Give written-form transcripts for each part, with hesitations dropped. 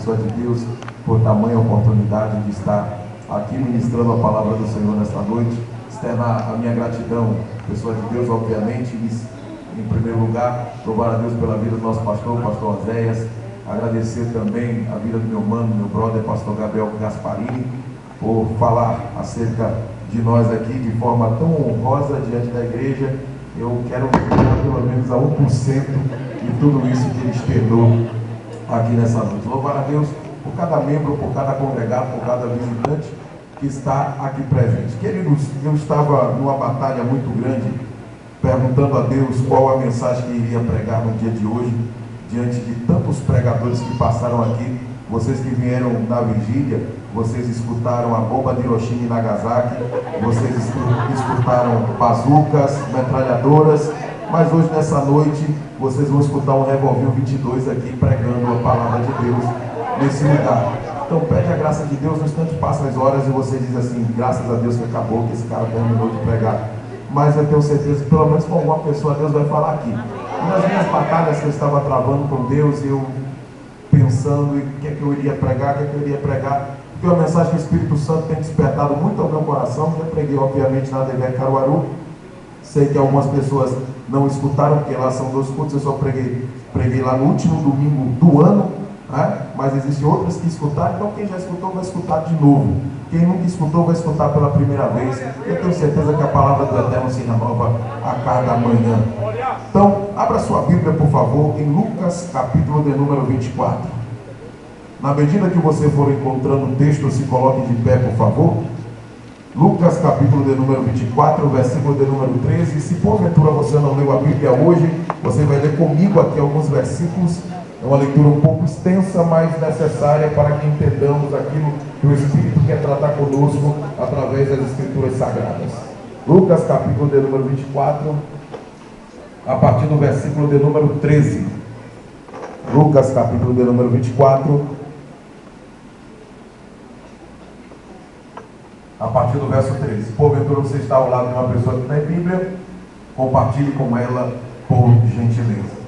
pessoas de Deus, por tamanha oportunidade de estar aqui ministrando a palavra do Senhor nesta noite. Externar a minha gratidão, pessoas de Deus, obviamente, em primeiro lugar, louvar a Deus pela vida do nosso pastor Oséias, agradecer também a vida do meu mano, meu brother, pastor Gabriel Gasparini, por falar acerca de nós aqui de forma tão honrosa diante da igreja. Eu quero chegar pelo menos a 1% de tudo isso que ele externou aqui nessa noite. Louvar a Deus por cada membro, por cada congregado, por cada visitante que está aqui presente. Queridos, eu estava numa batalha muito grande, perguntando a Deus qual a mensagem que iria pregar no dia de hoje, diante de tantos pregadores que passaram aqui. Vocês que vieram na vigília, vocês escutaram a bomba de Hiroshima e Nagasaki, vocês escutaram bazucas, metralhadoras, mas hoje nessa noite vocês vão escutar um Revolvinho 22 aqui pregando a palavra de Deus nesse lugar. Então pede a graça de Deus, no instante passam as horas e você diz assim: graças a Deus que acabou, que esse cara terminou de pregar. Mas eu tenho certeza que pelo menos com alguma pessoa Deus vai falar aqui. E nas minhas batalhas que eu estava travando com Deus, eu pensando em o que é que eu iria pregar, porque é uma mensagem que o Espírito Santo tem despertado muito ao meu coração. Já preguei obviamente na DV Caruaru, sei que algumas pessoas não escutaram, porque lá são 2 cultos, eu só preguei lá no último domingo do ano, né? Mas existem outras que escutaram, então quem já escutou vai escutar de novo, quem nunca escutou vai escutar pela primeira vez. Eu tenho certeza que a palavra do Eterno se renova a cada manhã. Então, abra sua Bíblia, por favor, em Lucas, capítulo de número 24. Na medida que você for encontrando o texto, se coloque de pé, por favor. Lucas, capítulo de número 24, versículo de número 13. Se porventura você não leu a Bíblia hoje, você vai ler comigo aqui alguns versículos. É uma leitura um pouco extensa, mas necessária para que entendamos aquilo que o Espírito quer tratar conosco através das Escrituras Sagradas. Lucas, capítulo de número 24, a partir do versículo de número 13. Lucas, capítulo de número 24, a partir do verso 13. Porventura você está ao lado de uma pessoa que tem Bíblia, compartilhe com ela por gentileza.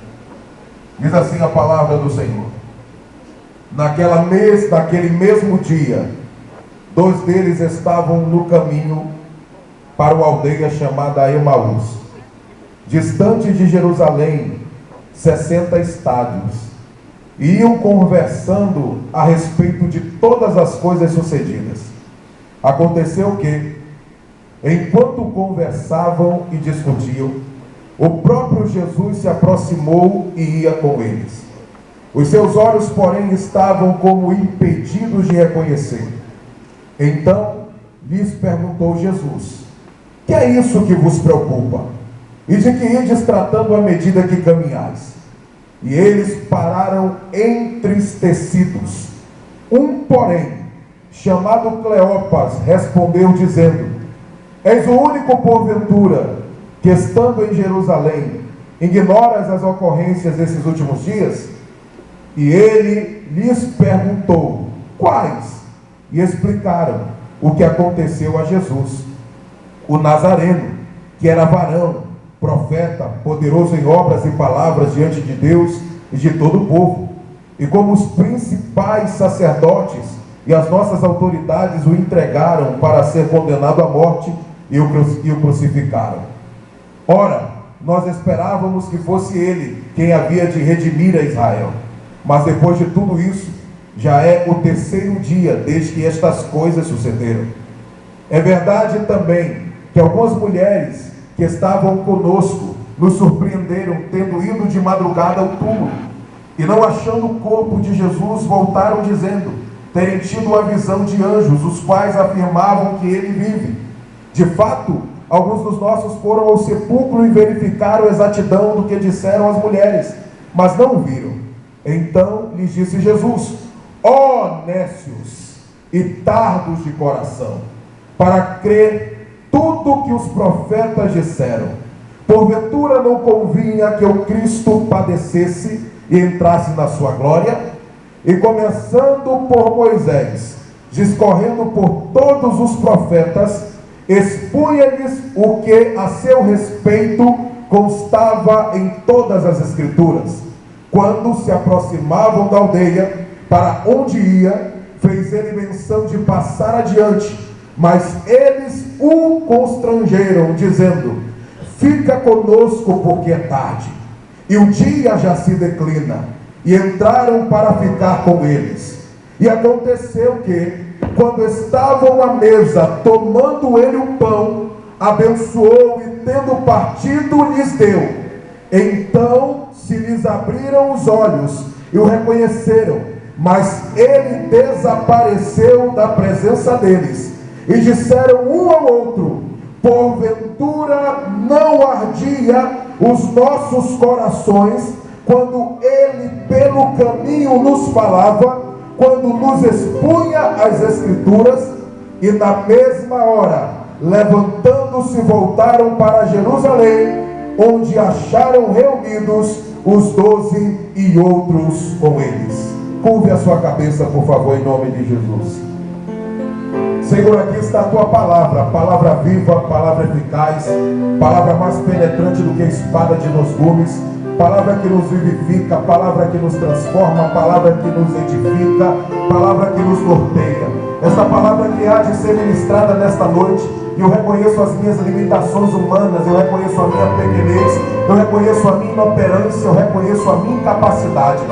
Diz assim a palavra do Senhor: naquele mesmo dia, 2 deles estavam no caminho para uma aldeia chamada Emaús, distante de Jerusalém 60 estádios, e iam conversando a respeito de todas as coisas sucedidas. Aconteceu que, enquanto conversavam e discutiam, o próprio Jesus se aproximou e ia com eles. Os seus olhos, porém, estavam como impedidos de reconhecer. Então lhes perguntou Jesus: que é isso que vos preocupa? E de que ides tratando à medida que caminhais? E eles pararam entristecidos. Um, porém, chamado Cleopas, respondeu dizendo: és o único, porventura, que estando em Jerusalém, ignoras as ocorrências desses últimos dias? E ele lhes perguntou: quais? E explicaram o que aconteceu a Jesus, o Nazareno, que era varão, profeta, poderoso em obras e palavras diante de Deus e de todo o povo. E como os principais sacerdotes e as nossas autoridades o entregaram para ser condenado à morte e o crucificaram. Ora, nós esperávamos que fosse ele quem havia de redimir a Israel. Mas depois de tudo isso, já é o 3º dia desde que estas coisas sucederam. É verdade também que algumas mulheres que estavam conosco nos surpreenderam, tendo ido de madrugada ao túmulo, e não achando o corpo de Jesus, voltaram dizendo terem tido uma visão de anjos, os quais afirmavam que ele vive. De fato, alguns dos nossos foram ao sepulcro e verificaram a exatidão do que disseram as mulheres, mas não o viram. Então lhes disse Jesus: ó nécios e tardos de coração, para crer tudo que os profetas disseram. Porventura não convinha que o Cristo padecesse e entrasse na sua glória? E começando por Moisés, discorrendo por todos os profetas, expunha-lhes o que a seu respeito constava em todas as Escrituras. Quando se aproximavam da aldeia, para onde ia, fez ele menção de passar adiante, mas eles o constrangeram, dizendo: fica conosco, porque é tarde, e o dia já se declina. E entraram para ficar com eles. E aconteceu que, quando estavam à mesa, tomando ele o pão, abençoou e, tendo partido, lhes deu. Então se lhes abriram os olhos e o reconheceram, mas ele desapareceu da presença deles. E disseram um ao outro: porventura não ardia os nossos corações quando ele pelo caminho nos falava, quando nos expunha as Escrituras? E na mesma hora, levantando-se, voltaram para Jerusalém, onde acharam reunidos os 12 e outros com eles. Curve a sua cabeça, por favor, em nome de Jesus. Senhor, aqui está a tua palavra viva, palavra eficaz, palavra mais penetrante do que a espada de 2 gumes, palavra que nos vivifica, palavra que nos transforma, palavra que nos edifica, palavra que nos norteia. Esta palavra que há de ser ministrada nesta noite, eu reconheço as minhas limitações humanas, eu reconheço a minha pequenez, eu reconheço a minha inoperância, eu reconheço a minha incapacidade,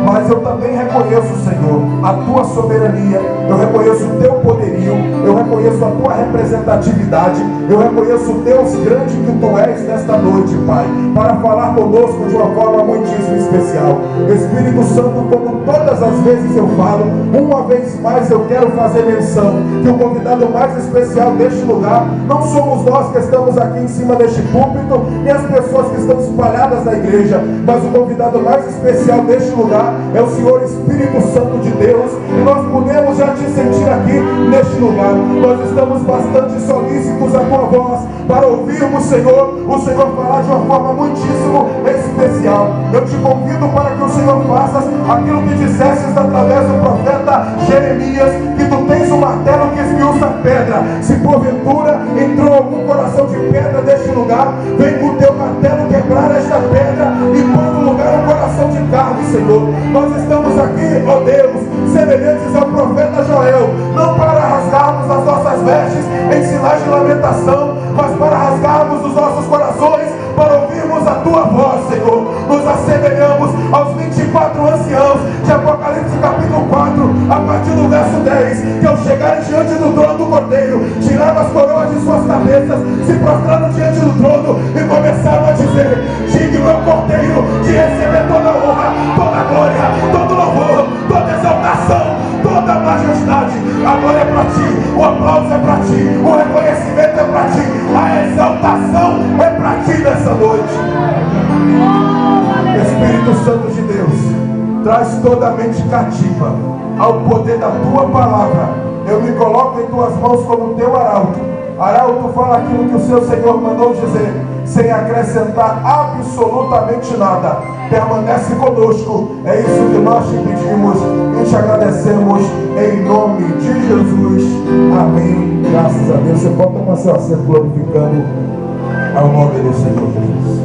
mas eu também reconheço, Senhor, a tua soberania, eu reconheço o teu poderio, eu reconheço a tua representatividade, eu reconheço o Deus grande que tu és nesta noite, Pai, para falar conosco de uma forma muitíssimo especial. Espírito Santo, como todas as vezes eu falo, uma vez mais eu quero fazer menção que o convidado mais especial deste lugar não somos nós que estamos aqui em cima deste púlpito, nem as pessoas que estão espalhadas na igreja, mas o convidado mais especial deste lugar é o Senhor Espírito Santo de Deus, e nós podemos já te sentir aqui neste lugar. Nós estamos bastante solícitos à tua voz para ouvirmos, Senhor, o Senhor falar de uma forma muitíssimo especial. Eu te convido para que o Senhor faça aquilo que dissestes através do profeta Jeremias, que tu tens um martelo que esmiuça a pedra. Se porventura entrou algum coração de pedra deste lugar, vem com o teu martelo quebrar esta pedra e põe no lugar um coração de carne, Senhor. Nós estamos aqui, ó Deus, semelhantes ao profeta Joel, não para rasgarmos as nossas vestes em sinais de lamentação, mas para rasgarmos os nossos corações, para ouvirmos a tua voz, Senhor. Nos assemelhamos aos 24 anciãos de Apocalipse capítulo 4, a partir do verso 10, que ao chegarem diante do trono do Cordeiro, tiraram as coroas de suas cabeças, se prostraram diante do trono e começaram a dizer: digno é o Cordeiro de receber toda a honra, toda a glória, todo louvor, toda exaltação, toda a majestade. A glória é para ti, o aplauso é para ti, o reconhecimento é para ti, a exaltação é para ti nessa noite. Espírito Santo de Deus, traz toda a mente cativa ao poder da tua palavra. Eu me coloco em tuas mãos como teu arauto. Arauto fala aquilo que o seu Senhor mandou dizer, sem acrescentar absolutamente nada. Permanece conosco, é isso que nós te pedimos e te agradecemos em nome de Jesus. Amém. Graças a Deus. Você pode tomar seu assento glorificando ao nome do Senhor Jesus.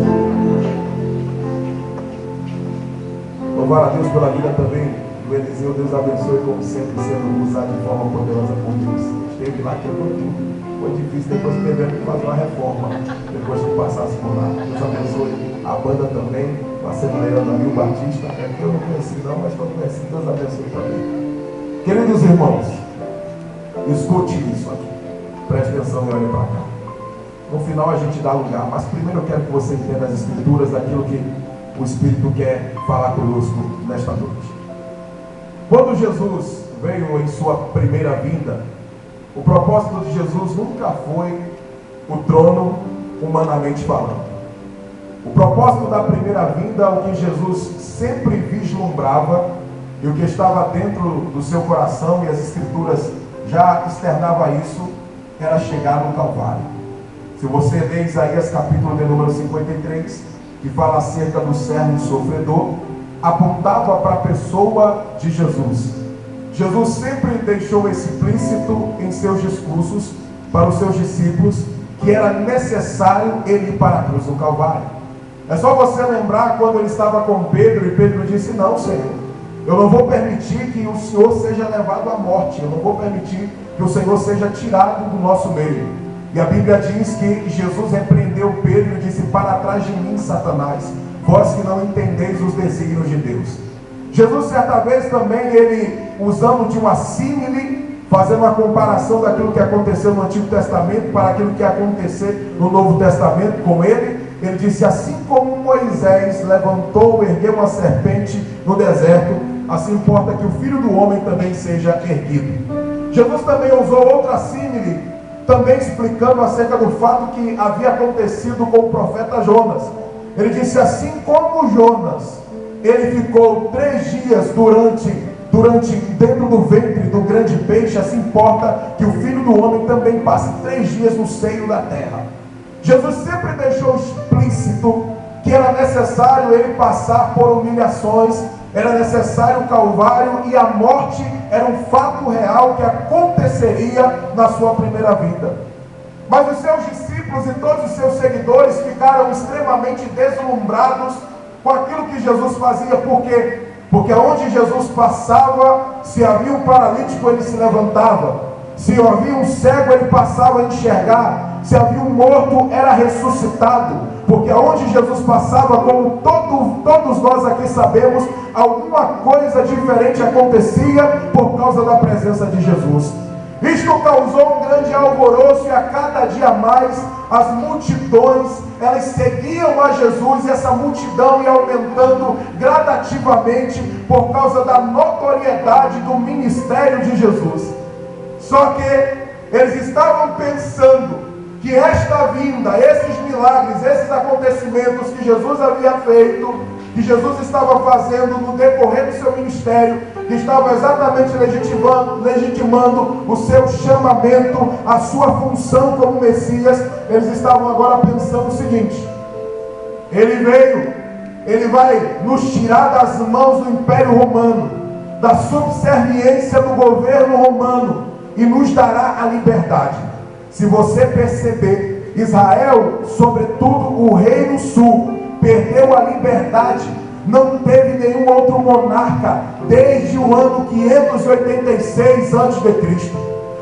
Louvar a Deus pela vida também do Eliseu. Deus abençoe, como sempre, sendo usado de forma poderosa por Deus. Esteve lá, quebrou tudo. Foi difícil, depois tivemos que fazer uma reforma, depois que passasse por lá. Deus abençoe a banda também, a Assembleia da Rio Batista, que eu não conheci não, mas quando conheci, Deus abençoe também. Queridos irmãos, escute isso aqui, preste atenção e olhe para cá. No final a gente dá lugar, mas primeiro eu quero que você entenda as Escrituras, daquilo que o Espírito quer falar conosco nesta noite. Quando Jesus veio em sua primeira vinda, o propósito de Jesus nunca foi o trono, humanamente falando. O propósito da primeira vinda, o que Jesus sempre vislumbrava e o que estava dentro do seu coração, e as Escrituras já externavam isso, era chegar no Calvário. Se você lê Isaías capítulo de número 53, que fala acerca do servo sofredor, apontava para a pessoa de Jesus. Jesus sempre deixou explícito em seus discursos para os seus discípulos que era necessário ele ir para a cruz do Calvário. É só você lembrar quando ele estava com Pedro e Pedro disse: não, Senhor, Eu não vou permitir que o Senhor seja levado à morte. Eu não vou permitir que o Senhor seja tirado do nosso meio. E a Bíblia diz que Jesus repreendeu Pedro e disse: para trás de mim, Satanás, vós que não entendeis os desígnios de Deus. Jesus, certa vez também, ele usando de uma símile, fazendo uma comparação daquilo que aconteceu no Antigo Testamento para aquilo que ia acontecer no Novo Testamento com ele disse: assim como Moisés levantou, ergueu uma serpente no deserto, assim importa que o Filho do Homem também seja erguido. Jesus também usou outra símile, também explicando acerca do fato que havia acontecido com o profeta Jonas. Ele disse: assim como Jonas, ele ficou 3 dias dentro do ventre do grande peixe, assim importa que o Filho do Homem também passe 3 dias no seio da terra. Jesus sempre deixou explícito que era necessário ele passar por humilhações, era necessário o Calvário, e a morte era um fato real que aconteceria na sua primeira vida. Mas os seus discípulos e todos os seus seguidores ficaram extremamente deslumbrados com aquilo que Jesus fazia. Por quê? Porque onde Jesus passava, se havia um paralítico, ele se levantava. Se havia um cego, ele passava a enxergar. Se havia um morto, era ressuscitado. Porque onde Jesus passava, como todos nós aqui sabemos, alguma coisa diferente acontecia por causa da presença de Jesus. Isto causou um grande alvoroço, e a cada dia mais as multidões, elas seguiam a Jesus, e essa multidão ia aumentando gradativamente por causa da notoriedade do ministério de Jesus. Só que eles estavam pensando que esta vinda, esses milagres, esses acontecimentos que Jesus havia feito, que Jesus estava fazendo no decorrer do seu ministério, que estava exatamente legitimando o seu chamamento, a sua função como Messias, eles estavam agora pensando o seguinte: ele veio, ele vai nos tirar das mãos do Império Romano, da subserviência do governo romano, e nos dará a liberdade. Se você perceber, Israel, sobretudo o Reino Sul, perdeu a liberdade. Não teve nenhum outro monarca desde o ano 586 a.C.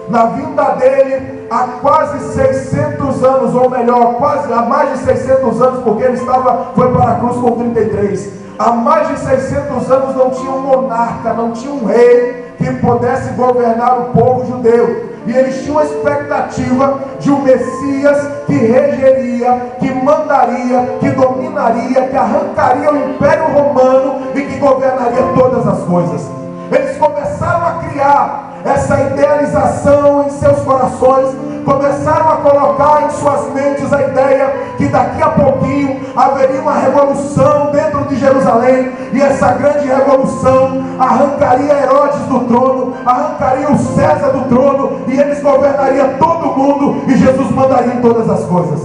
Na vinda dele, há quase 600 anos, ou melhor, há mais de 600 anos, porque ele foi para a cruz com 33. Há mais de 600 anos não tinha um monarca, não tinha um rei que pudesse governar o povo judeu. E eles tinham a expectativa de um Messias que regeria, que mandaria, que dominaria, que arrancaria o Império Romano e que governaria todas as coisas. Eles começaram a criar essa idealização em seus corações, começaram a colocar em suas mentes a ideia que daqui a pouquinho haveria uma revolução dentro de Jerusalém, e essa grande revolução arrancaria Herodes do trono, arrancaria o César do trono, e eles governariam todo mundo, e Jesus mandaria em todas as coisas.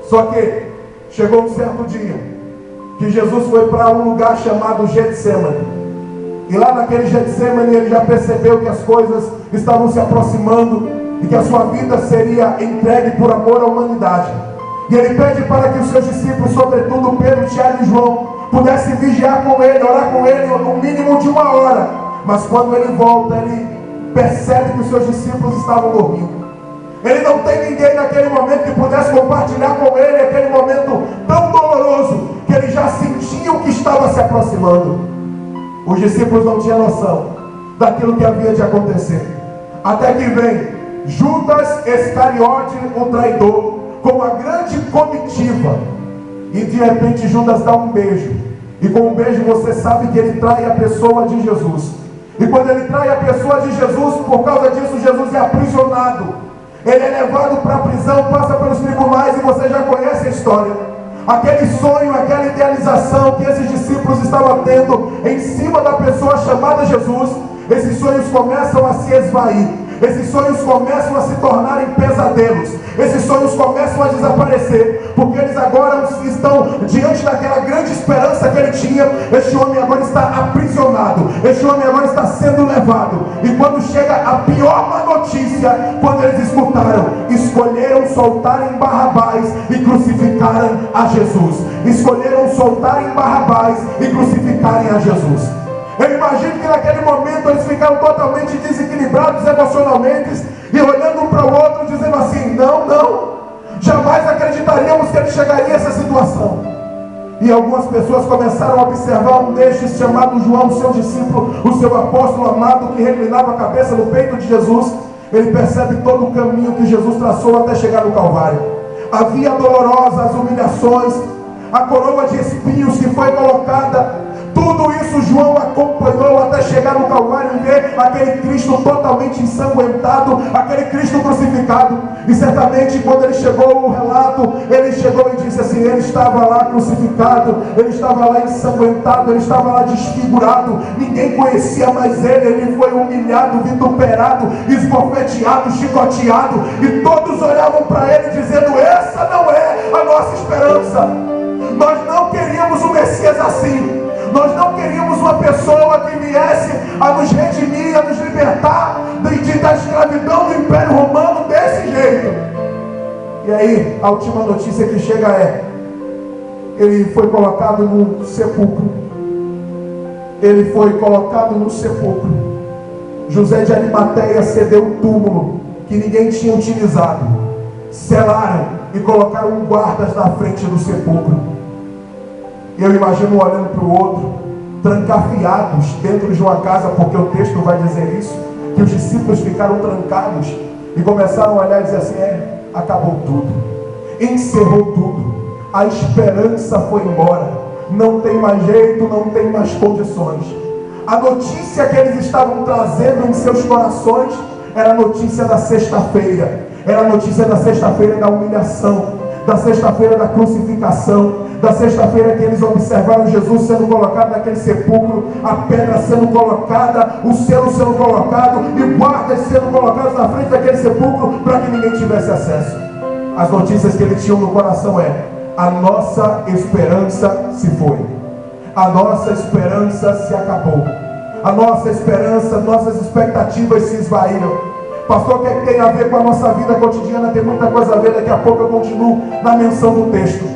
Só que chegou um certo dia que Jesus foi para um lugar chamado Getsemane. E lá naquele Getsemane ele já percebeu que as coisas estavam se aproximando e que a sua vida seria entregue por amor à humanidade. E ele pede para que os seus discípulos, sobretudo Pedro, Tiago e João, pudessem vigiar com ele, orar com ele no mínimo de 1 hora. Mas quando ele volta, ele percebe que os seus discípulos estavam dormindo. Ele não tem ninguém naquele momento que pudesse compartilhar com ele aquele momento tão doloroso, que ele já sentia o que estava se aproximando. Os discípulos não tinham noção daquilo que havia de acontecer. Até que vem Judas Iscariote, o traidor, com uma grande comitiva. E de repente Judas dá um beijo. E com um beijo você sabe que ele trai a pessoa de Jesus. E quando ele trai a pessoa de Jesus, por causa disso Jesus é aprisionado. Ele é levado para a prisão, passa pelos tribunais, e você já conhece a história. Aquele sonho, aquela idealização que esses discípulos estavam tendo em cima da pessoa chamada Jesus, esses sonhos começam a se esvair. Esses sonhos começam a se tornarem pesadelos. Esses sonhos começam a desaparecer, porque eles agora estão diante daquela grande esperança que ele tinha. Este homem agora está aprisionado, este homem agora está sendo levado. E quando chega a pior má notícia, quando eles escolheram soltarem Barrabás e crucificarem a Jesus. Escolheram soltarem Barrabás e crucificarem a Jesus. Eu imagino que naquele momento eles ficaram totalmente desequilibrados emocionalmente e olhando um para o outro dizendo assim: não, jamais acreditaríamos que ele chegaria a essa situação. E algumas pessoas começaram a observar um destes chamado João, seu discípulo, o seu apóstolo amado, que reclinava a cabeça no peito de Jesus. Ele percebe todo o caminho que Jesus traçou até chegar no Calvário. Havia dolorosas humilhações, a coroa de espinhos que foi colocada. Tudo isso João acompanhou até chegar no Calvário e ver aquele Cristo totalmente ensanguentado, aquele Cristo crucificado. E certamente quando ele chegou no relato, ele chegou e disse assim: ele estava lá crucificado, ele estava lá ensanguentado, ele estava lá desfigurado, ninguém conhecia mais ele foi humilhado, vituperado, esbofeteado, chicoteado, e todos olhavam para ele dizendo: essa não é a nossa esperança. Nós não queríamos um Messias assim. Nós não queríamos uma pessoa que viesse a nos redimir, a nos libertar da escravidão do Império Romano desse jeito. E aí, a última notícia que chega é: ele foi colocado no sepulcro. Ele foi colocado no sepulcro. José de Arimateia cedeu o túmulo que ninguém tinha utilizado. Selaram e colocaram guardas na frente do sepulcro. Eu imagino um olhando para o outro, trancafiados dentro de uma casa, porque o texto vai dizer isso, que os discípulos ficaram trancados e começaram a olhar e dizer assim: acabou tudo, encerrou tudo, a esperança foi embora, não tem mais jeito, não tem mais condições. A notícia que eles estavam trazendo em seus corações era a notícia da sexta-feira, era a notícia da sexta-feira da humilhação, da sexta-feira da crucificação, da sexta-feira que eles observaram Jesus sendo colocado naquele sepulcro, a pedra sendo colocada, o selo sendo colocado e guardas sendo colocados na frente daquele sepulcro para que ninguém tivesse acesso. As notícias que eles tinham no coração é: a nossa esperança se foi, a nossa esperança se acabou, a nossa esperança, nossas expectativas se esvaíram. Pastor, o que tem a ver com a nossa vida cotidiana? Tem muita coisa a ver, daqui a pouco eu continuo na menção do texto.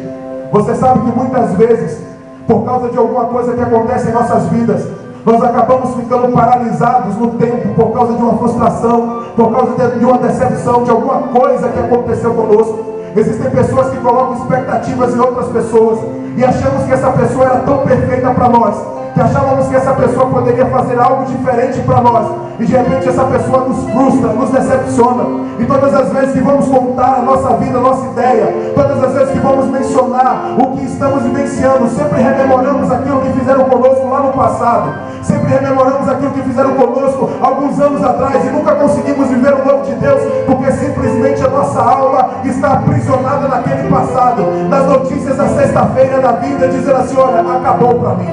Você sabe que muitas vezes, por causa de alguma coisa que acontece em nossas vidas, nós acabamos ficando paralisados no tempo por causa de uma frustração, por causa de uma decepção, de alguma coisa que aconteceu conosco. Existem pessoas que colocam expectativas em outras pessoas e achamos que essa pessoa era tão perfeita para nós, que achávamos que essa pessoa poderia fazer algo diferente para nós, e de repente essa pessoa nos frustra, nos decepciona. E todas as vezes que vamos contar a nossa vida, a nossa ideia, todas as vezes que vamos mencionar o que estamos vivenciando, sempre rememoramos aquilo que fizeram conosco lá no passado, sempre rememoramos aquilo que fizeram conosco alguns anos atrás, e nunca conseguimos viver o novo de Deus, porque simplesmente a nossa alma está aprisionada naquele passado, nas notícias da sexta-feira da vida, dizendo assim: olha, acabou para mim,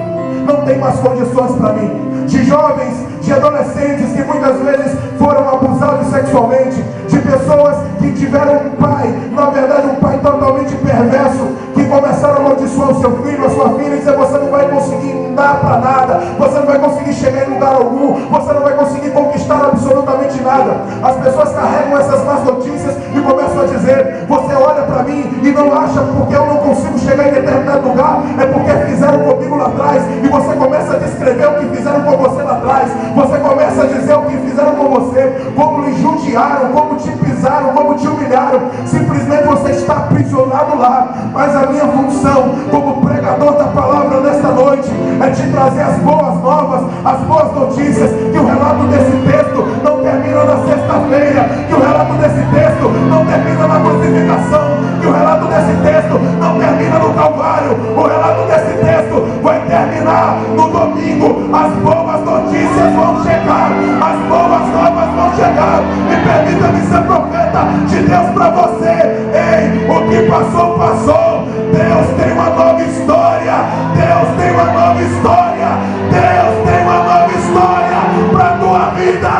não tem mais condições para mim. De jovens, de adolescentes que muitas vezes foram abusados sexualmente, de pessoas que tiveram um pai, na verdade um pai totalmente perverso, que começaram a amaldiçoar o seu filho, a sua filha, e dizer: você não vai conseguir dar para nada, você não vai conseguir chegar em lugar algum, você não vai conseguir conquistar absolutamente nada. As pessoas carregam essas más notícias e começam a dizer: você olha para mim e não acha porque eu não consigo chegar em determinado lugar, é porque fizeram comigo lá atrás. E você começa a descrever o que fizeram com você lá atrás, você começa a dizer o que fizeram com você, como lhe judiaram, como te pisaram, como te humilharam. Simplesmente você está aprisionado lá. Mas a minha função como pregador da palavra nesta noite é te trazer as boas novas, as boas notícias, que o relato desse texto não termina na sexta-feira, que o relato desse texto não termina na crucificação, que o relato desse texto não termina no Calvário, o relato desse texto vai terminar no domingo. As boas notícias vão chegar, as boas novas vão chegar. E permita-me ser profeta de Deus para você. Ei, o que passou, passou. Deus tem uma nova história, Deus tem uma nova história, Deus tem uma nova história para a tua vida.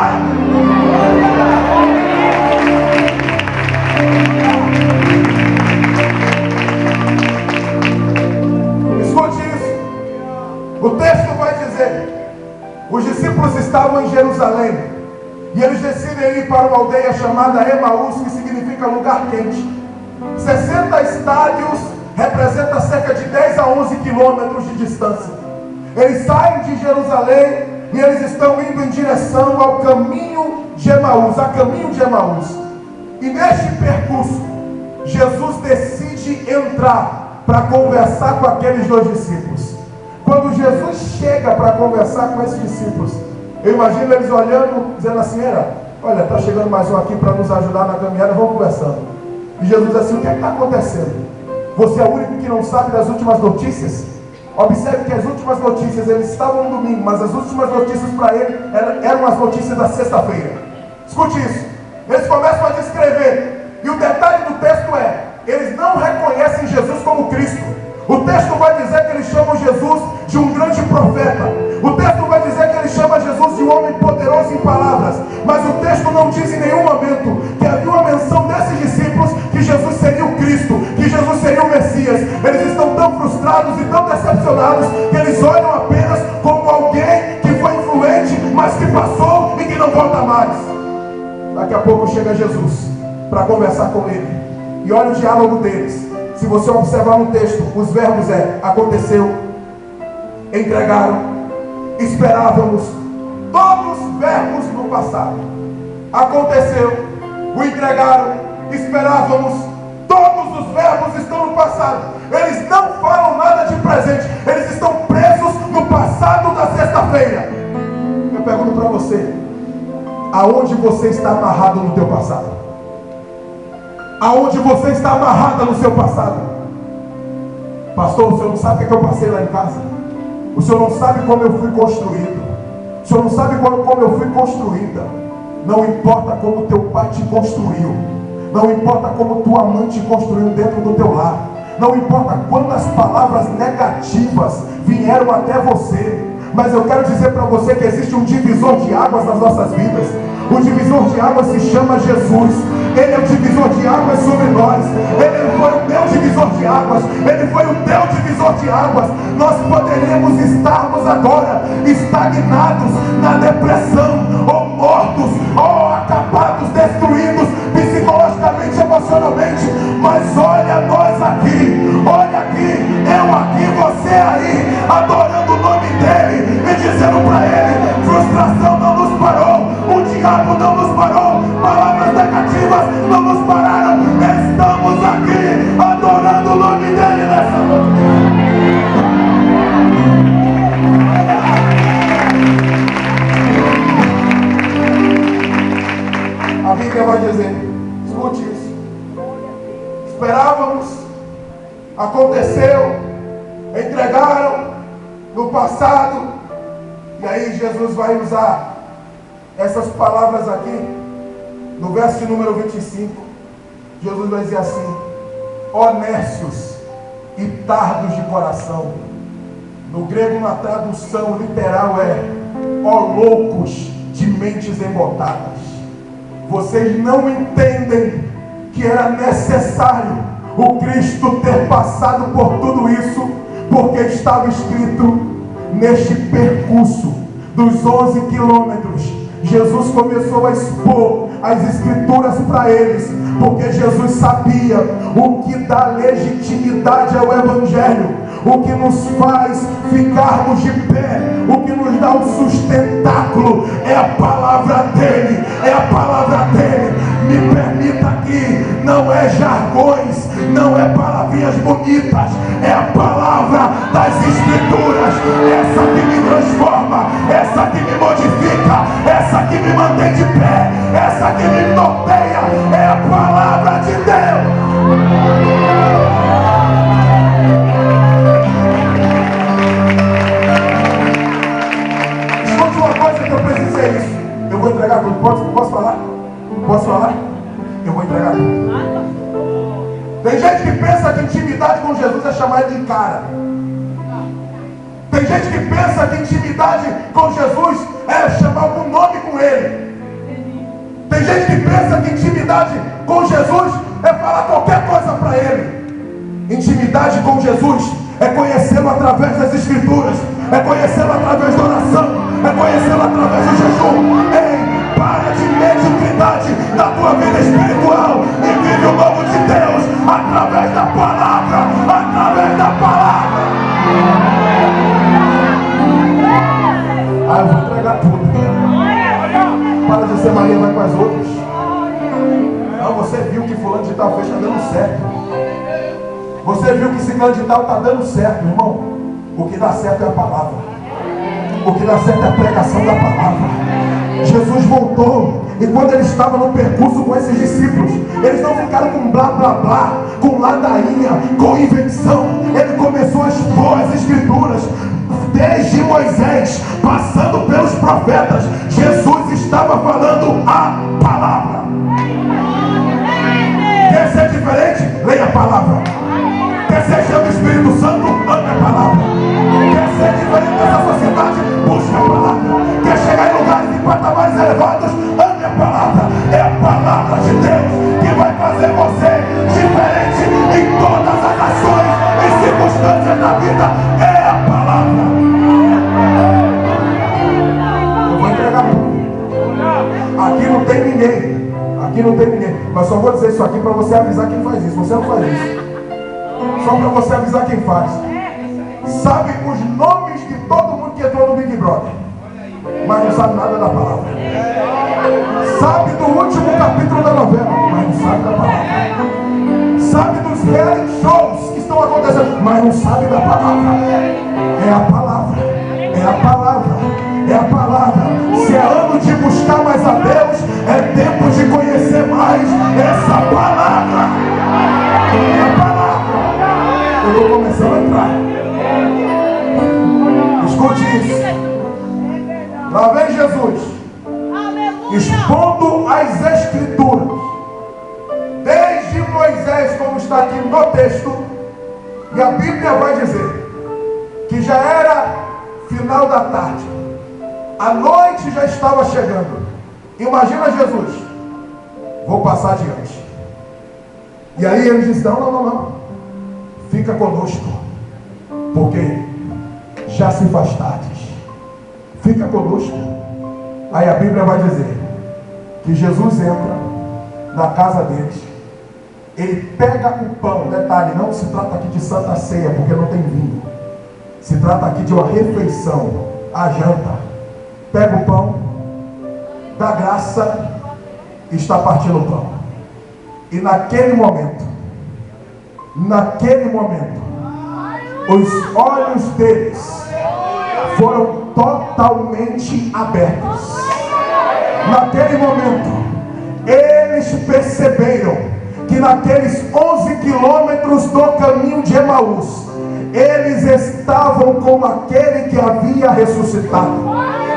Escute isso. O texto vai dizer: os discípulos estavam em Jerusalém e eles decidem ir para uma aldeia chamada Emaús, que significa lugar quente. 60 estádios representa cerca de 10 a 11 quilômetros de distância. Eles saem de Jerusalém e eles estão indo em direção ao caminho de Emaús, a caminho de Emaús. E neste percurso, Jesus decide entrar para conversar com aqueles dois discípulos. Quando Jesus chega para conversar com esses discípulos, eu imagino eles olhando, dizendo assim: olha, está chegando mais um aqui para nos ajudar na caminhada, vamos conversando. E Jesus diz assim: o que é que está acontecendo? Você é o único que não sabe das últimas notícias? Observe que as últimas notícias, eles estavam no domingo, mas as últimas notícias para ele eram as notícias da sexta-feira. Escute isso. Eles começam a descrever, e o detalhe do texto é: eles não reconhecem Jesus como Cristo. O texto vai dizer que eles chamam Jesus de um grande profeta. O texto vai dizer que ele chama Jesus de um homem poderoso em palavras. Mas o texto não diz em nenhum momento que havia uma menção desses discípulos que Jesus seria o Cristo, que Jesus seria o Messias. Eles estão tão frustrados e tão decepcionados que eles olham apenas como alguém que foi influente, mas que passou e que não volta mais. Daqui a pouco chega Jesus para conversar com ele. E olha o diálogo deles. Se você observar no texto, os verbos aconteceu, entregaram, esperávamos. Todos os verbos no passado. Aconteceu, o entregaram, esperávamos. Todos os verbos estão no passado. Eles não falam nada de presente. Eles estão presos no passado da sexta-feira. Eu pergunto para você: aonde você está amarrado no teu passado? Aonde você está amarrada no seu passado? Pastor, o senhor não sabe o que eu passei lá em casa. O senhor não sabe como eu fui construído. O senhor não sabe como eu fui construída. Não importa como teu pai te construiu. Não importa como tua mãe te construiu dentro do teu lar. Não importa quantas palavras negativas vieram até você. Mas eu quero dizer para você que existe um divisor de águas nas nossas vidas. O divisor de águas se chama Jesus. Ele é o divisor de águas sobre nós. Ele foi o meu divisor de águas. Ele foi o teu divisor de águas. Nós poderíamos estarmos agora estagnados na depressão, ou mortos, ou acabados, destruídos psicologicamente, emocionalmente. Mas olha nós aqui, olha aqui, eu aqui, você aí, adorando o nome dele e dizendo para ele: frustração não nos parou, o diabo não nos parou, palavras negativas não nos pararam. Estamos aqui adorando o nome dele nessa noite. A Bíblia vai dizer, escute isso: esperávamos, aconteceu, entregaram no passado. E aí Jesus vai usar essas palavras aqui, no verso de número 25, Jesus vai dizer assim: ó nércios e tardos de coração. No grego, na tradução literal, ó loucos de mentes embotadas. Vocês não entendem que era necessário o Cristo ter passado por tudo isso, porque estava escrito neste percurso dos 11 quilômetros. Jesus começou a expor as escrituras para eles, porque Jesus sabia o que dá legitimidade ao Evangelho, o que nos faz ficarmos de pé, o que nos dá o sustentáculo é a palavra dele, é a palavra dele. Me permita aqui, não é jargões, não é palavrinhas bonitas, é a palavra das escrituras, essa que me transforma, essa que me modifica, essa que me mantém de pé, essa que me norteia, é a palavra de Deus. Escute uma coisa que eu preciso dizer isso. Eu vou entregar tudo. Posso falar? Posso falar? Eu vou entregar tudo. Tem gente que pensa que intimidade com Jesus é chamar ele de cara. Tem gente que pensa que intimidade com Jesus é chamar algum nome com ele. Tem gente que pensa que intimidade com Jesus é falar qualquer coisa para ele. Intimidade com Jesus é conhecê-lo através das escrituras, é conhecê-lo através da oração, é conhecê-lo através do jejum. Ei, para de mediocridade na tua vida espiritual e vive o novo de Deus através da palavra, através da palavra. para de ser Maria, vai para as outras. Não, você viu que fulano de tal fez, está dando certo. Você viu que ciclano de tal está dando certo, irmão. O que dá certo é a palavra. O que dá certo é a pregação da palavra. Jesus voltou, e quando ele estava no percurso com esses discípulos, eles não ficaram com blá blá blá, com ladainha, com invenção. Ele começou a expor as escrituras, desde Moisés, passando pelos profetas. Jesus estava falando a palavra. Quer ser diferente? Leia a palavra. Quer ser cheio do Espírito Santo? Ame a palavra. Quer ser diferente dessa sociedade? Busque a palavra. Quer chegar em lugares e patamares elevados? Ame a palavra. É a palavra de Deus que vai fazer você diferente em todas as ações e circunstâncias da vida. É a palavra. Eu vou entregar tudo. Aqui não tem ninguém. Aqui não tem ninguém. Mas só vou dizer isso aqui para você avisar quem faz isso. Você não faz isso. Só para você avisar quem faz. Sabe os nomes de todo mundo que entrou no Big Brother, mas não sabe nada da palavra. Sabe do último capítulo da novela, mas não sabe da palavra. Sabe dos reality shows que estão acontecendo, mas não sabe da palavra. É a palavra. É a palavra. É a palavra. Se é ano de buscar mais a Deus, é tempo de conhecer mais essa palavra. É a palavra. Eu estou começando a entrar. Escute isso. Lá vem Jesus, expondo as Escrituras, desde Moisés, como está aqui no texto, e a Bíblia vai dizer que já era final da tarde, a noite já estava chegando. Imagina Jesus, vou passar adiante. E aí ele diz: não, fica conosco, porque já se faz tarde. Fica conosco. Aí a Bíblia vai dizer que Jesus entra na casa deles. Ele pega o pão. Detalhe, não se trata aqui de santa ceia, porque não tem vinho. Se trata aqui de uma refeição, a janta. Pega o pão, dá graça e está partindo o pão. E naquele momento, os olhos deles foram totalmente abertos. Naquele momento, eles perceberam que naqueles 11 quilômetros do caminho de Emaús, eles estavam com aquele que havia ressuscitado.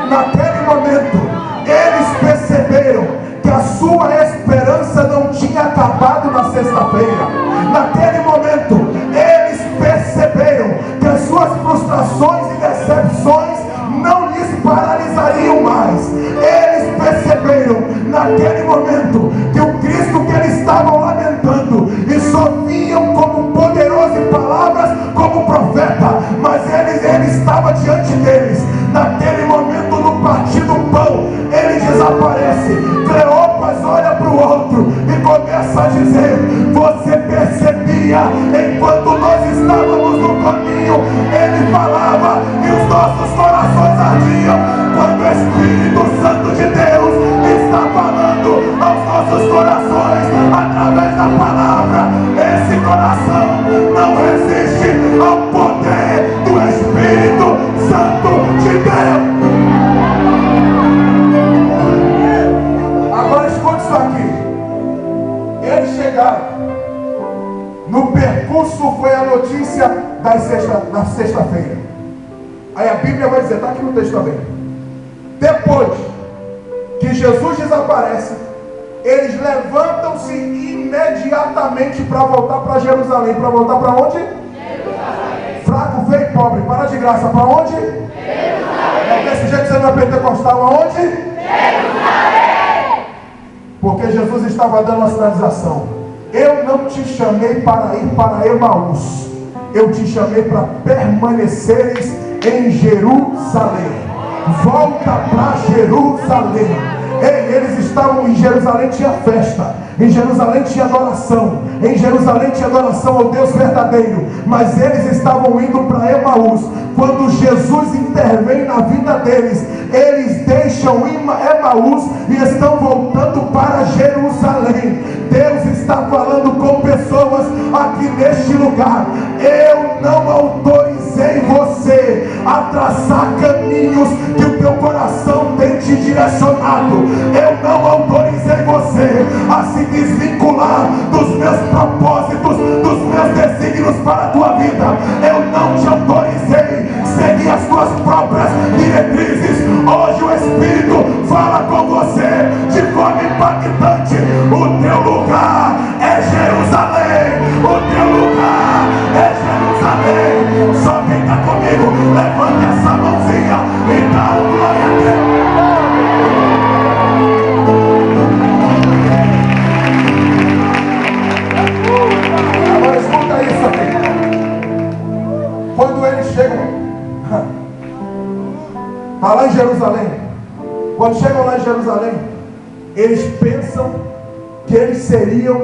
Naquele momento, eles perceberam que a sua esperança não tinha acabado na sexta-feira. Naquele momento, eles perceberam que as suas frustrações e decepções não lhes paralisariam mais. Eles perceberam naquele momento que o Cristo que eles estavam lamentando e só viam como poderoso em palavras, como profeta, mas ele estava diante deles. Naquele momento, no partir do pão, ele desaparece. Cleopas olha para o outro e começa a dizer: você percebia enquanto nós estávamos no caminho, ele falava e os nossos corações ardiam. Quando o Espírito Santo de Deus está falando aos nossos corações através da palavra, esse coração não resiste ao poder do Espírito Santo de Deus. Agora escute isso aqui. Eles chegaram. No percurso foi a notícia da sexta-feira. Aí a Bíblia vai dizer, está aqui no texto também. Depois que Jesus desaparece, eles levantam-se imediatamente para voltar para Jerusalém. Para voltar para onde? Jerusalém. Fraco, feio e pobre, para de graça. Para onde? Jerusalém. É desse jeito que você não é pentecostal. Aonde? Jerusalém. Porque Jesus estava dando uma sinalização. Eu não te chamei para ir para Emaús. Eu te chamei para permaneceres em Jerusalém. Volta para Jerusalém. Eles estavam em Jerusalém, tinha festa. Em Jerusalém tinha adoração. Em Jerusalém tinha adoração ao Deus verdadeiro. Mas eles estavam indo para Emaús. quando Jesus intervém na vida deles, eles deixam Emaús e estão voltando para Jerusalém. Deus está falando com pessoas aqui neste lugar. Eu não autorizei você a traçar caminhos que o teu coração tem te direcionado. Eu não autorizei você a se desvincular dos meus propósitos, dos meus desígnios para a tua vida. Eu não te autorizei seguir as tuas próprias diretrizes. Hoje o Espírito fala com você de forma impactante. O teu lugar é Jerusalém. O teu lugar é Jerusalém. Só quem está comigo, levante essa mãozinha e dá um glória a Deus. Agora escuta isso aqui. Quando eles chegam lá em Jerusalém, quando chegam lá em Jerusalém, eles pensam que eles seriam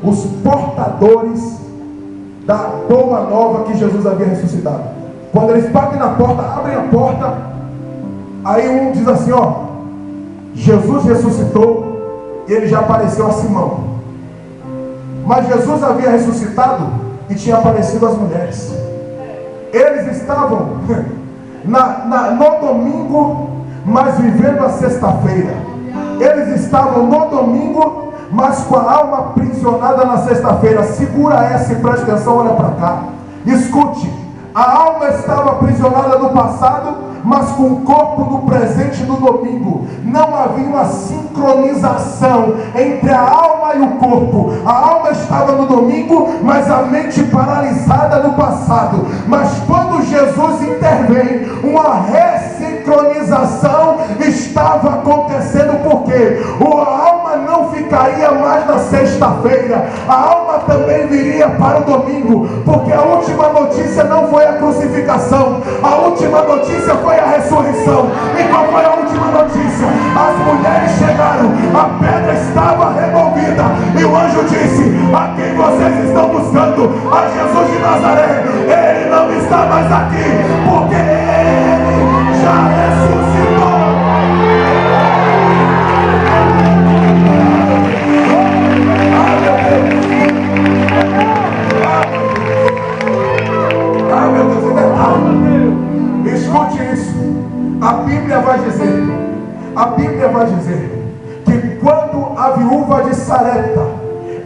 os portadores da boa nova que Jesus havia ressuscitado. Quando eles batem na porta, abrem a porta, aí um diz assim, ó, Jesus ressuscitou e ele já apareceu a Simão. Mas Jesus havia ressuscitado e tinha aparecido às mulheres. Eles estavam no domingo, mas vivendo a sexta-feira. Eles estavam no domingo, mas com a alma aprisionada na sexta-feira. Segura essa e preste atenção, olha para cá. Escute, a alma estava aprisionada no passado, mas com o corpo no presente do domingo. Não havia uma sincronização entre a alma e o corpo. A alma estava no domingo, mas a mente paralisada no passado. Mas quando Jesus intervém, uma ressincronização estava acontecendo, porque a alma não ficaria mais na sexta-feira, a alma também viria para o domingo, porque a última notícia não foi a crucificação, a última notícia foi a ressurreição. E qual foi a última notícia? As mulheres chegaram, a pedra estava removida, e o anjo disse: a quem vocês estão buscando? A Jesus de Nazaré. Ele não está mais aqui, porque ele já ressuscitou. Meu Deus, é detalhe. Escute isso. A Bíblia vai dizer que quando a viúva de Sarepta,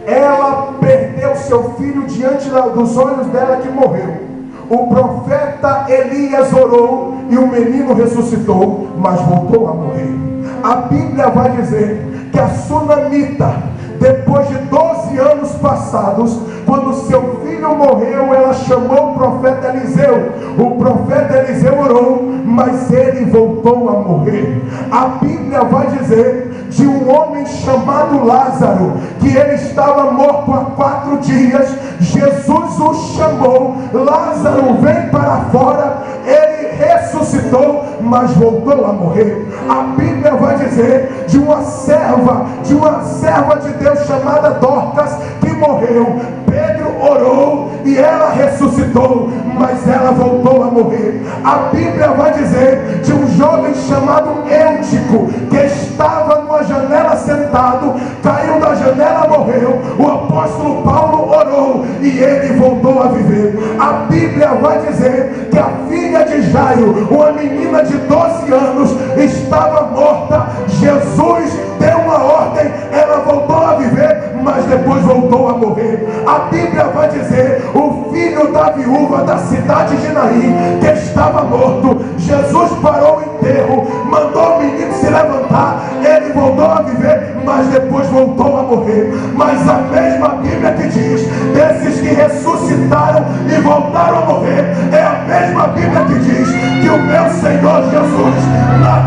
ela perdeu seu filho diante dos olhos dela, que morreu, o profeta Elias orou e o menino ressuscitou, mas voltou a morrer. A Bíblia vai dizer que a sunamita, depois de 12 anos passados, quando seu filho morreu, ela chamou o profeta Eliseu. O profeta Eliseu orou, mas ele voltou a morrer. A Bíblia vai dizer de um homem chamado Lázaro, que ele estava morto há 4 dias. Jesus o chamou: Lázaro, vem para fora. Ele ressuscitou, mas voltou a morrer. A Bíblia vai dizer de uma serva de Deus chamada Dorcas, que morreu. Pedro orou e ela ressuscitou, mas ela voltou a morrer. A Bíblia vai dizer de um jovem chamado Eutico, que estava numa janela sentado, caiu da janela, morreu. O apóstolo Paulo orou e ele voltou a viver. A Bíblia vai dizer que a filha de Jairo, uma menina de 12 anos, estava morta. Jesus deu uma ordem, ela voltou a viver, mas depois voltou a morrer. A Bíblia vai dizer o filho da viúva da cidade de Naim, que estava morto. Jesus parou o enterro, mandou o menino se levantar, ele voltou a viver, mas depois voltou a morrer. Mas a mesma Bíblia que diz desses que ressuscitaram e voltaram a morrer, é a mesma Bíblia que diz que o meu Senhor Jesus, na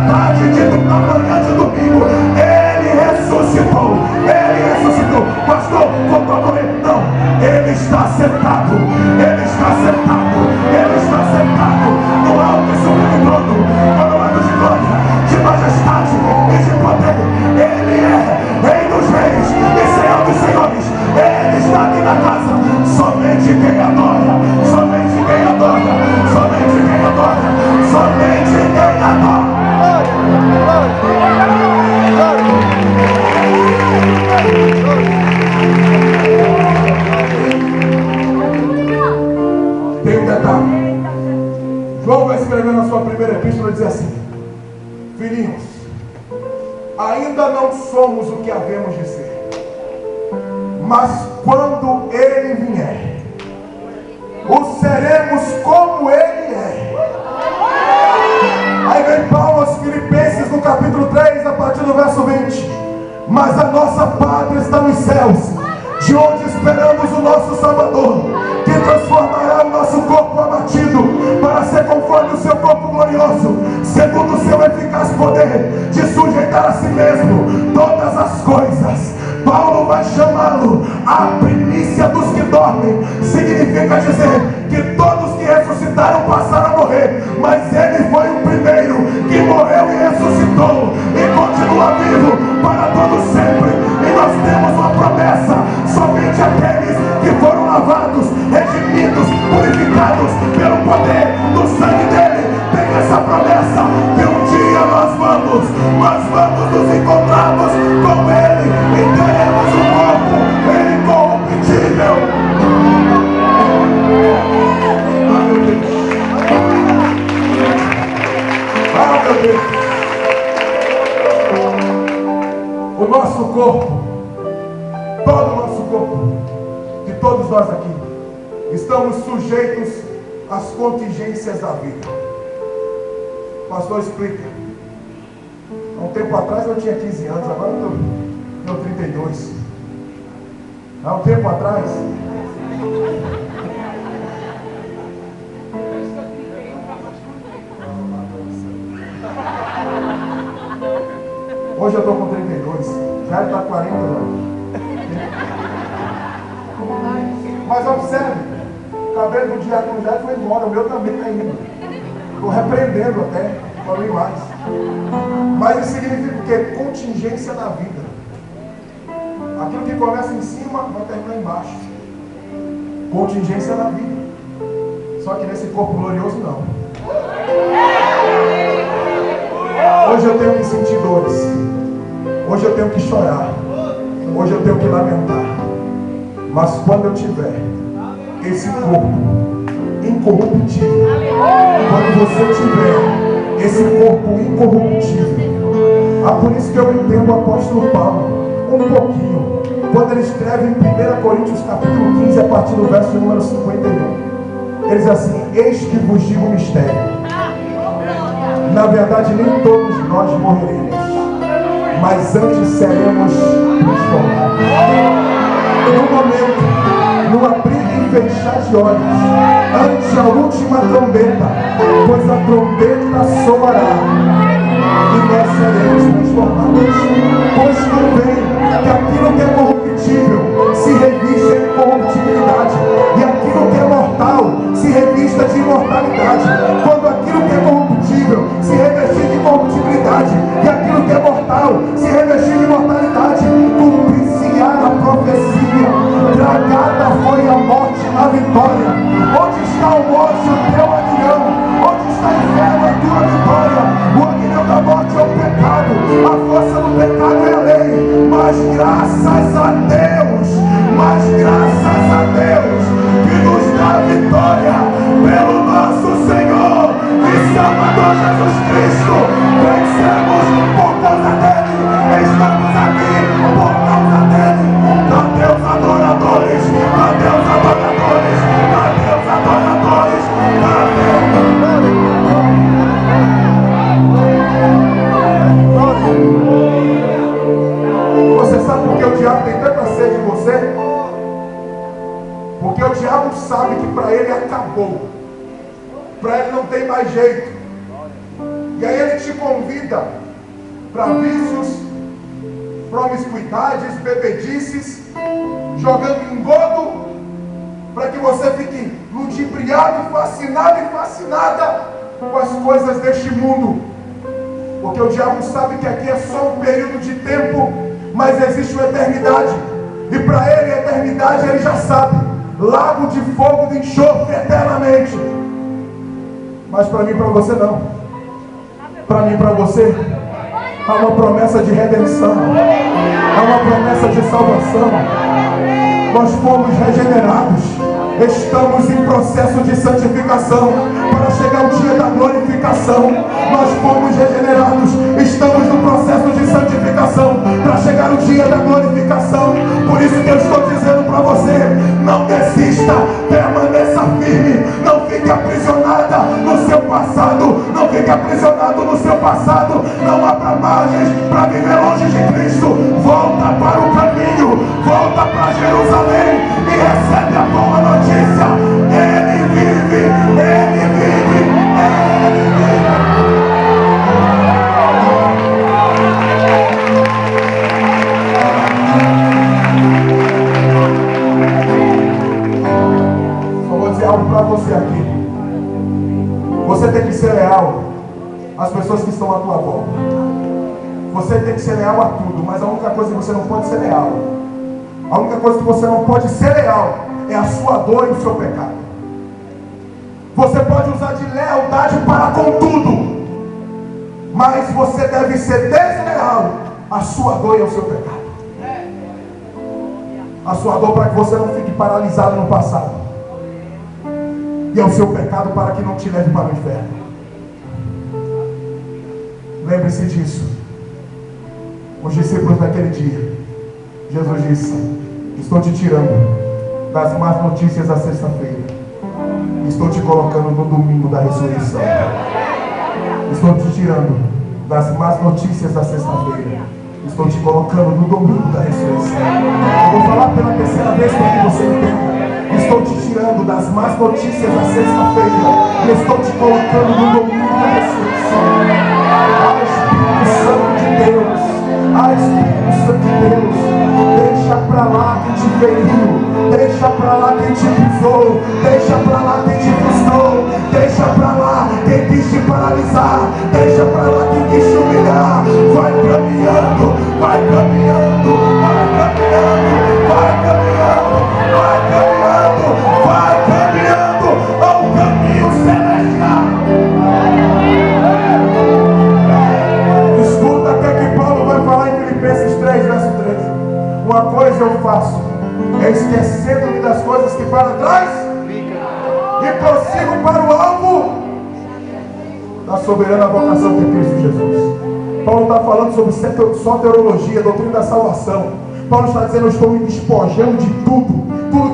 manhã de domingo, ele ressuscitou. Pastor, voltou a morrer? Não, ele está sentado no alto e sublime trono, coroado de glória, de majestade e de poder. Ele é Rei dos reis e Senhor dos senhores. Ele está aqui na casa. Somente quem adora, somente quem adora, somente quem adora. escrevendo a sua primeira epístola, diz assim: filhinhos, ainda não somos o que havemos de ser, mas quando Ele vier, o seremos como Ele é. Aí vem Paulo aos Filipenses no capítulo 3, a partir do verso 20: mas a nossa pátria está nos céus, de onde esperamos o nosso Salvador, que transformará o nosso corpo abatido para ser conforme o seu corpo glorioso, segundo o seu eficaz poder de sujeitar a si mesmo todas as coisas. Paulo vai chamá-lo a primícia dos que dormem. Significa dizer que todos que ressuscitaram passaram a morrer, mas ele foi o primeiro que morreu e ressuscitou e continua vivo para todo sempre. E nós temos uma promessa: somente aqueles que foram lavados, redimidos, purificados pelo poder do sangue dele tem essa promessa, que um dia nós vamos nos encontrarmos com ele e teremos um corpo incorruptível. Ah, meu Deus. Ah, meu Deus. O nosso corpo, todo o nosso corpo, de todos nós aqui, estamos sujeitos às contingências da vida. Pastor, explica. Há um tempo atrás eu tinha 15 anos, agora eu tenho 32. Há um tempo atrás, hoje eu estou com 32, já está 40 anos. Mas observe, o cabelo do diácono já foi embora, o meu também está indo. Estou repreendendo até, para não ir mais. Mas isso significa o quê? Contingência da vida. Aquilo que começa em cima vai terminar embaixo. Contingência da vida. Só que nesse corpo glorioso não. Hoje eu tenho que sentir dores. Hoje eu tenho que chorar. Hoje eu tenho que lamentar. Mas quando eu tiver esse corpo incorruptível, quando você tiver esse corpo incorruptível, por isso que eu entendo o apóstolo Paulo um pouquinho, quando ele escreve em 1 Coríntios capítulo 15, a partir do verso número 51, ele diz assim: eis que vos digo um mistério, na verdade nem todos nós morreremos, mas antes seremos transformados. No momento, no abrir e fechar de olhos, ante a última trombeta, pois a trombeta soará e nós seremos transformados. Pois convém que aquilo que é corruptível se revista em incorruptibilidade, e aquilo que é mortal se revista de imortalidade. Quando aquilo que é corruptível se revestir de incorruptibilidade, e aquilo que é mortal se revestir de imortalidade, cumprir-se-á a profecia: tragada foi a morte na vitória. Onde está a morte, o teu aguilhão? Onde está o inferno, a tua vitória? O aguilhão da morte é o pecado, a força do pecado é a lei. Mas graças a Deus, que nos dá vitória pelo nosso Senhor e Salvador Jesus Cristo. Vencemos por causa dele, estamos aqui por causa dele. A Deus adoradores, a Deus adoradores, a Deus adoradores, a Deus. Você sabe por que o diabo tem tanta sede em você? Porque o diabo sabe que para ele acabou, para ele não tem mais jeito. E aí ele te convida para vícios, promiscuidades, bebedices, jogando engodo, para que você fique ludibriado, fascinado e fascinada com as coisas deste mundo. Porque o diabo sabe que aqui é só um período de tempo, mas existe uma eternidade. E para ele, a eternidade, ele já sabe: lago de fogo, de enxofre eternamente. Mas para mim e para você não. Para mim e para você há uma promessa de redenção, há uma promessa de salvação. Nós fomos regenerados, estamos em processo de santificação para chegar chegar o dia da glorificação. Nós fomos regenerados, estamos no processo de santificação para chegar o dia da glorificação. Por isso que eu estou dizendo para você: não desista, permaneça firme, não fique aprisionada no seu passado, não fique aprisionado no seu passado, não abra margens para viver longe de Cristo. Volta para o caminho, volta para Jerusalém e recebe a boa notícia: Ele vive, Ele vive, Ele vive. Só vou dizer algo para você aqui. Você tem que ser leal às pessoas que estão à tua volta. Você tem que ser leal a tudo, mas a única coisa que você não pode ser leal, a única coisa que você não pode ser leal é a sua dor e o seu pecado. Você pode usar de lealdade para com tudo, mas você deve ser desleal à sua dor e ao seu pecado. A sua dor para que você não fique paralisado no passado, e ao seu pecado para que não te leve para o inferno. Lembre-se disso. Os discípulos daquele dia, Jesus disse: estou te tirando das más notícias da sexta-feira, estou te colocando no domingo da ressurreição. Estou te tirando das más notícias da sexta-feira, estou te colocando no domingo da ressurreição. Eu vou falar pela terceira vez para que você entenda. Estou te tirando das más notícias da sexta-feira e estou te colocando no domingo da ressurreição. Ah, Espírito Santo de Deus, ah, Espírito Santo de Deus, deixa pra lá quem te feriu, deixa pra lá quem te pisou, deixa pra lá quem te frustrou, deixa pra lá quem quis te paralisar, deixa pra lá quem quis te humilhar. Vai caminhando, vai caminhando, vai caminhando, vai caminhando, vai caminhando, vai caminhando ao caminho celestial. Escuta o que Paulo vai falar em Filipenses 3, verso 13. Uma coisa eu faço, é esquecendo-me das coisas que para trás e prossigo para o alvo da soberana vocação de Cristo Jesus. Paulo está falando sobre soteriologia, doutrina da salvação. Paulo está dizendo: eu estou me despojando de tudo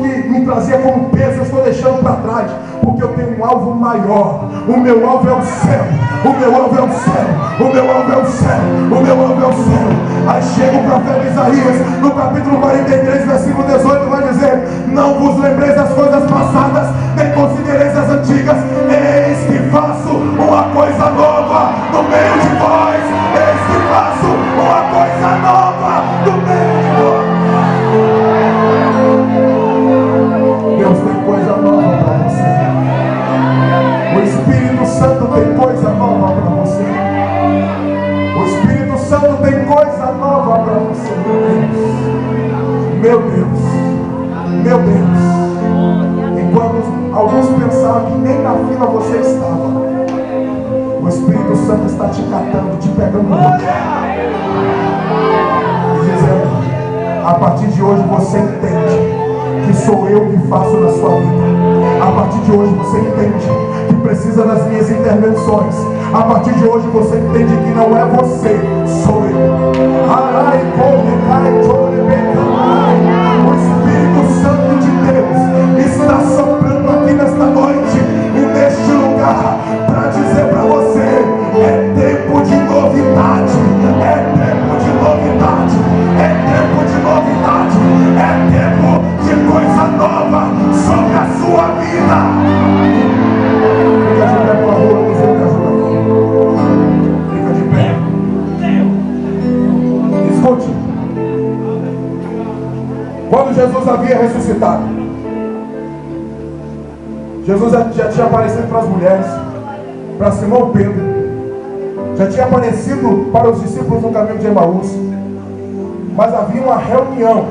que me trazia como peso, eu estou deixando para trás, porque eu tenho um alvo maior. O meu alvo é o céu, o meu alvo é o céu, o meu alvo é o céu, o meu alvo é o céu. Aí chega o profeta Isaías, no capítulo 43, versículo 18, vai dizer: não vos lembreis das coisas passadas, nem considereis as antigas. Eis que faço uma coisa nova no meio de vós. Eis que faço uma coisa nova no meio de vós. Deus tem coisa nova para você. O Espírito Santo tem coisa nova para você. O Espírito Santo tem coisa nova para você. Meu Deus, meu Deus. Enquanto alguns pensavam que nem na fila você estava, o Espírito Santo está te catando, te pegando no lugar e dizendo: a partir de hoje você entende que sou eu que faço na sua vida. A partir de hoje você entende que precisa das minhas intervenções. A partir de hoje você entende que não é você, sou eu. O Espírito Santo de Deus está soprando aqui nesta noite e neste lugar para dizer para você: é tempo de novidade, é tempo de novidade, é tempo de novidade, é tempo de coisa nova sobre a sua vida. Fica de pé, por favor, você me ajuda aqui. Fica de pé. Escute. Quando Jesus havia ressuscitado, Jesus já tinha aparecido para as mulheres, para Simão Pedro, já tinha aparecido para os discípulos no caminho de Emaús, mas havia uma reunião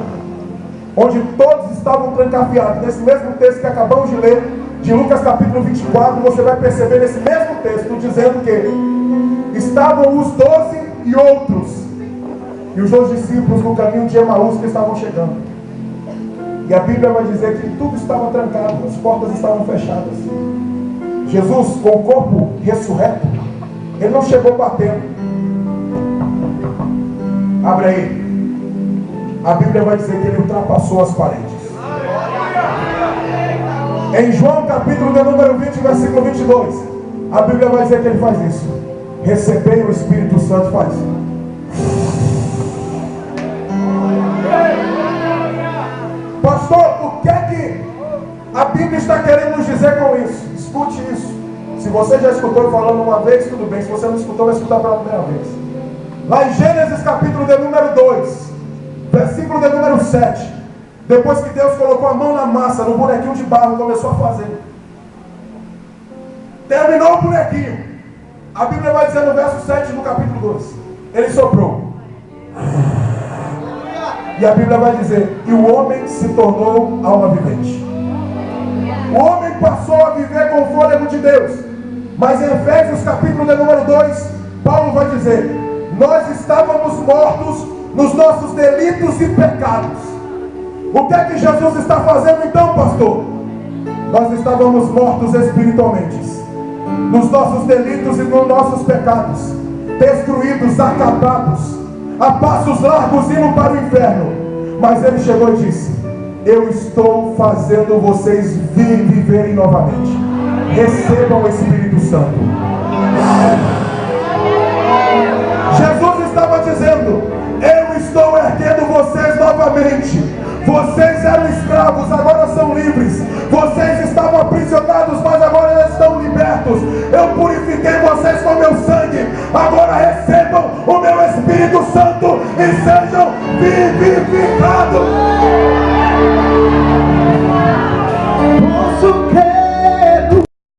onde todos estavam trancafiados. Nesse mesmo texto que acabamos de ler, de Lucas capítulo 24, você vai perceber nesse mesmo texto, dizendo que estavam os 12 e outros, e os dois discípulos no caminho de Emaús que estavam chegando. E a Bíblia vai dizer que tudo estava trancado, as portas estavam fechadas. Jesus, com o corpo ressurreto, ele não chegou batendo. Abre aí. A Bíblia vai dizer que ele ultrapassou as paredes. Em João capítulo de número 20, versículo 22, a Bíblia vai dizer que ele faz isso. Recebei o Espírito Santo, faz. Pastor, o que é que a Bíblia está querendo nos dizer com isso? Escute isso. Se você já escutou falando uma vez, tudo bem. Se você não escutou, vai escutar pela primeira vez. Lá em Gênesis capítulo de número 2, versículo de número 7. Depois que Deus colocou a mão na massa, no bonequinho de barro, começou a fazer. Terminou o bonequinho. A Bíblia vai dizer no verso 7 do capítulo 2. Ele soprou. E a Bíblia vai dizer, e o homem se tornou alma vivente. O homem passou a viver com o fôlego de Deus. Mas em Efésios capítulo de número 2, Paulo vai dizer, nós estávamos mortos nos nossos delitos e pecados. O que é que Jesus está fazendo então, pastor? Nós estávamos mortos espiritualmente, nos nossos delitos e nos nossos pecados, destruídos, acabados, a passos largos indo para o inferno. Mas ele chegou e disse, eu estou fazendo vocês viverem novamente. Recebam o Espírito Santo. Jesus estava dizendo, eu estou erguendo vocês novamente. Vocês eram escravos, agora são livres. Vocês estavam aprisionados, mas agora estão libertos. Eu purifiquei vocês com meu sangue. Agora recebam o meu Espírito Santo e sejam vivificados.